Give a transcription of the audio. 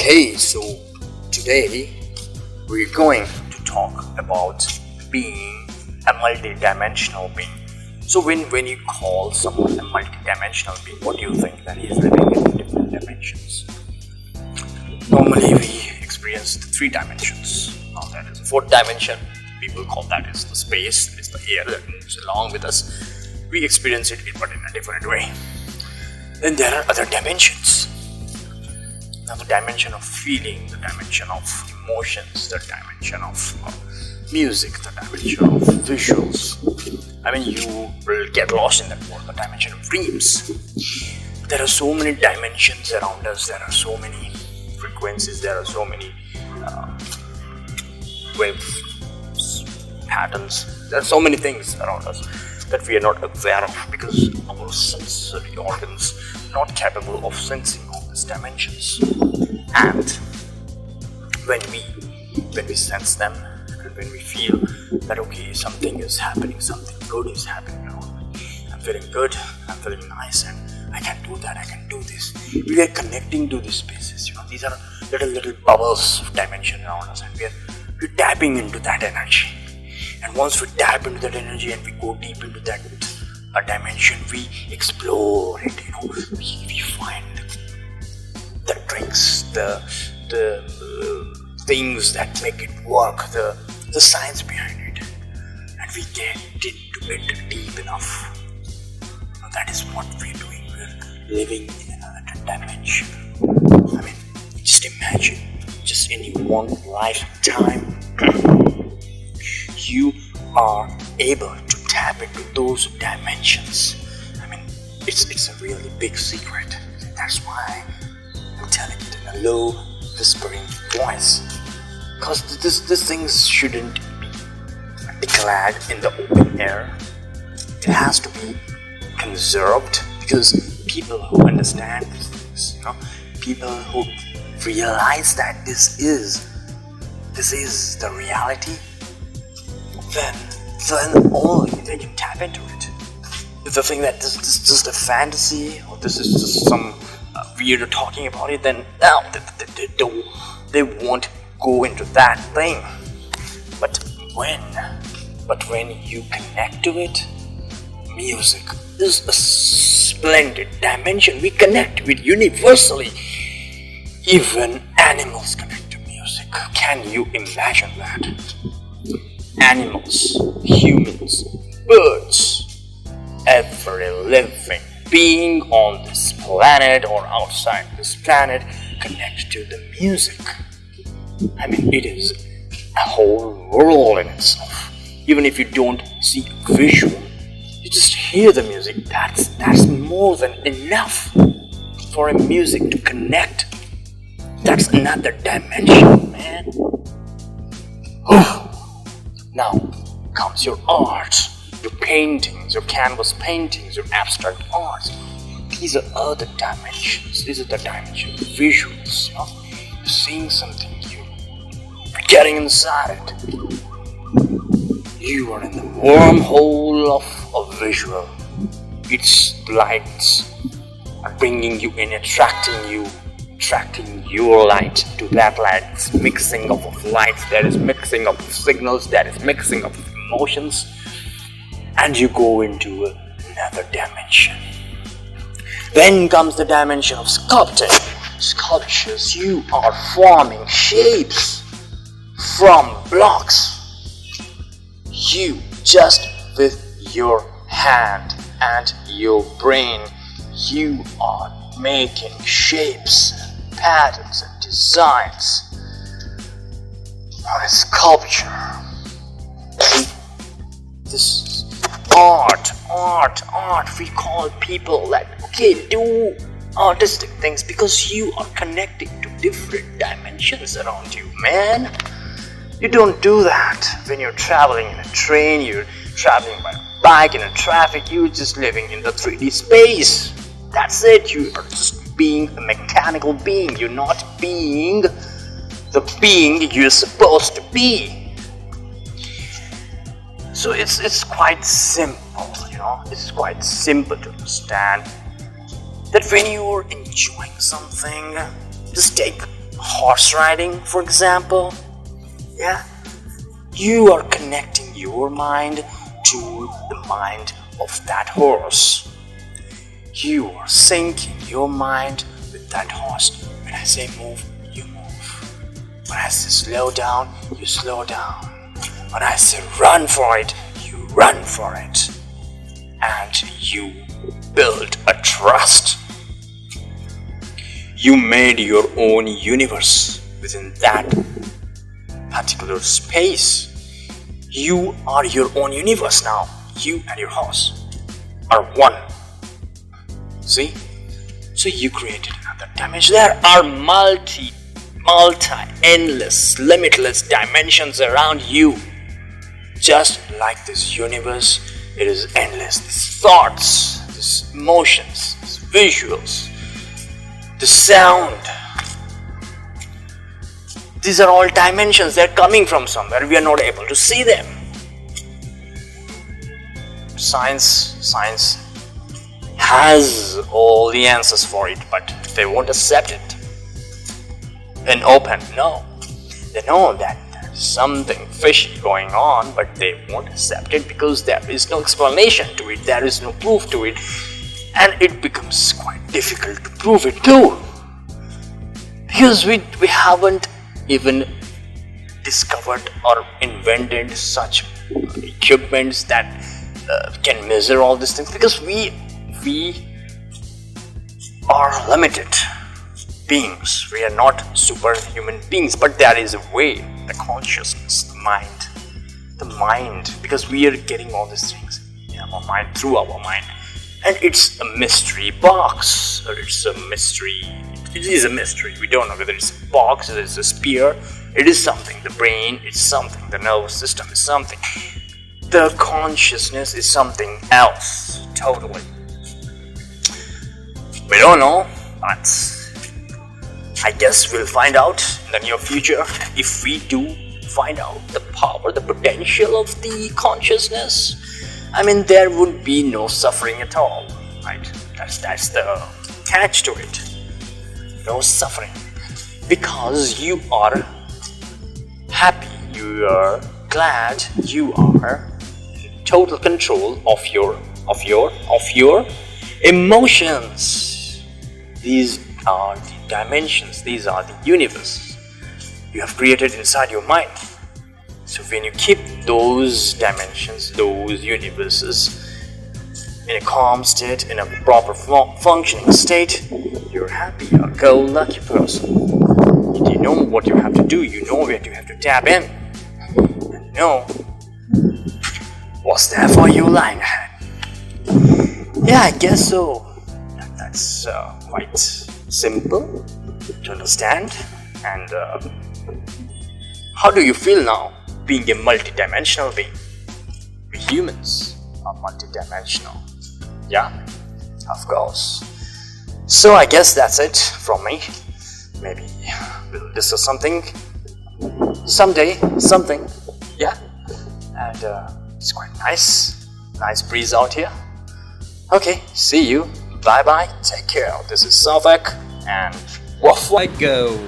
Okay, so today we're going to talk about being a multi-dimensional being. So when you call someone a multi-dimensional being, what do you think? That he is living in different dimensions. Normally we experience the three dimensions. Now that is the fourth dimension. People call that is the space, it's the air that moves along with us. We experience it but in a different way. Then there are other dimensions. Now the dimension of feeling, the dimension of emotions, the dimension of music, the dimension of visuals. I mean, you will get lost in that world, the dimension of dreams. There are so many dimensions around us, there are so many frequencies, there are so many wave patterns, there are so many things around us that we are not aware of because our sensory organs are not capable of sensing all these dimensions. And when we sense them and when we feel that okay, something is happening, something good is happening around me, I'm feeling good, I'm feeling nice, and I can do that, I can do this. We are connecting to these spaces, these are little bubbles of dimension around us, and we're tapping into that energy. And once we tap into that energy and we go deep into that dimension, we explore it, we find the tricks, the things that make it work, the science behind it, and we get into it deep enough. That is what we're doing. We're living in another dimension. I mean, just imagine, just in one lifetime, you are able to tap into those dimensions. I mean, it's a really big secret. That's why I'm telling it in a low, whispering voice. Because these things shouldn't be declared in the open air. It has to be conserved, because people who understand these things, people who realize that this is the reality, then only they can tap into it. If they think that this is just a fantasy or this is just some weird talking about it, then no, they won't go into that thing. But when you connect to it, music is a splendid dimension. We connect with universally. Even animals connect to music. Can you imagine that? Animals, humans, birds, every living being on this planet or outside this planet connect to the music. I mean, it is a whole world in itself. Even if you don't see a visual, you just hear the music. That's more than enough for a music to connect. That's another dimension, man. Now comes your art, your paintings, your canvas paintings, your abstract art. These are other dimensions. These are the dimensions of visuals. You're seeing something, you're getting inside it. You are in the wormhole of a visual. Its lights are bringing you in, attracting your light to that light. It's mixing up of lights, there is mixing up of signals, there is mixing up of emotions, and you go into another dimension. Then comes the dimension of sculpting. Sculptures, you are forming shapes from blocks. You just with your hand and your brain, you are making shapes, patterns and designs on a sculpture. This art. We call people that do artistic things because you are connecting to different dimensions around you, man. You don't do that when you're traveling in a train, you're traveling by bike in a traffic, you're just living in the 3D space. That's it. You are just being a mechanical being. You're not being the being you're supposed to be. So it's quite simple, It's quite simple to understand that when you're enjoying something, just take horse riding, for example. Yeah, you are connecting your mind to the mind of that horse. You are syncing your mind with that horse. When I say move, you move. When I say slow down, you slow down. When I say run for it, you run for it. And you build a trust. You made your own universe within that particular space. You are your own universe now. You and your horse are one. See? So you created another dimension. There are endless, limitless dimensions around you. Just like this universe, it is endless. These thoughts, these emotions, these visuals, the sound. These are all dimensions. They're coming from somewhere. We are not able to see them. Science has all the answers for it, but they won't accept it. And open, no. They know that there's something fishy going on, but they won't accept it because there is no explanation to it, there is no proof to it, and it becomes quite difficult to prove it too. Because we haven't even discovered or invented such equipments that can measure all these things, because we are limited beings. We are not superhuman beings, but there is a way. The consciousness, the mind, because we are getting all these things in our mind, through our mind, and it's a mystery box, or it's a mystery. It is a mystery. We don't know whether it's a box, whether it's a sphere. It is something. The brain is something. The nervous system is something. The consciousness is something else, totally. We don't know, but I guess we'll find out in the near future. If we do find out the power, the potential of the consciousness, I mean, there would be no suffering at all, right? That's the catch to it. No suffering, because you are happy, you are glad, you are in total control of your emotions. These are the dimensions, these are the universes you have created inside your mind. So when you keep those dimensions, those universes in a calm state, in a proper functioning state, you're happy, you're a go-lucky person. You know what you have to do, you know where you have to tap in, and you know what's there for you lying ahead. Yeah, I guess so. That's quite simple to understand. And how do you feel now, being a multidimensional being? We humans are multidimensional. Yeah, of course. So I guess that's it from me. Maybe we'll discuss something someday, something. Yeah, and it's quite nice breeze out here. Okay, see you. Bye bye. Take care. This is Savak and woof. I go.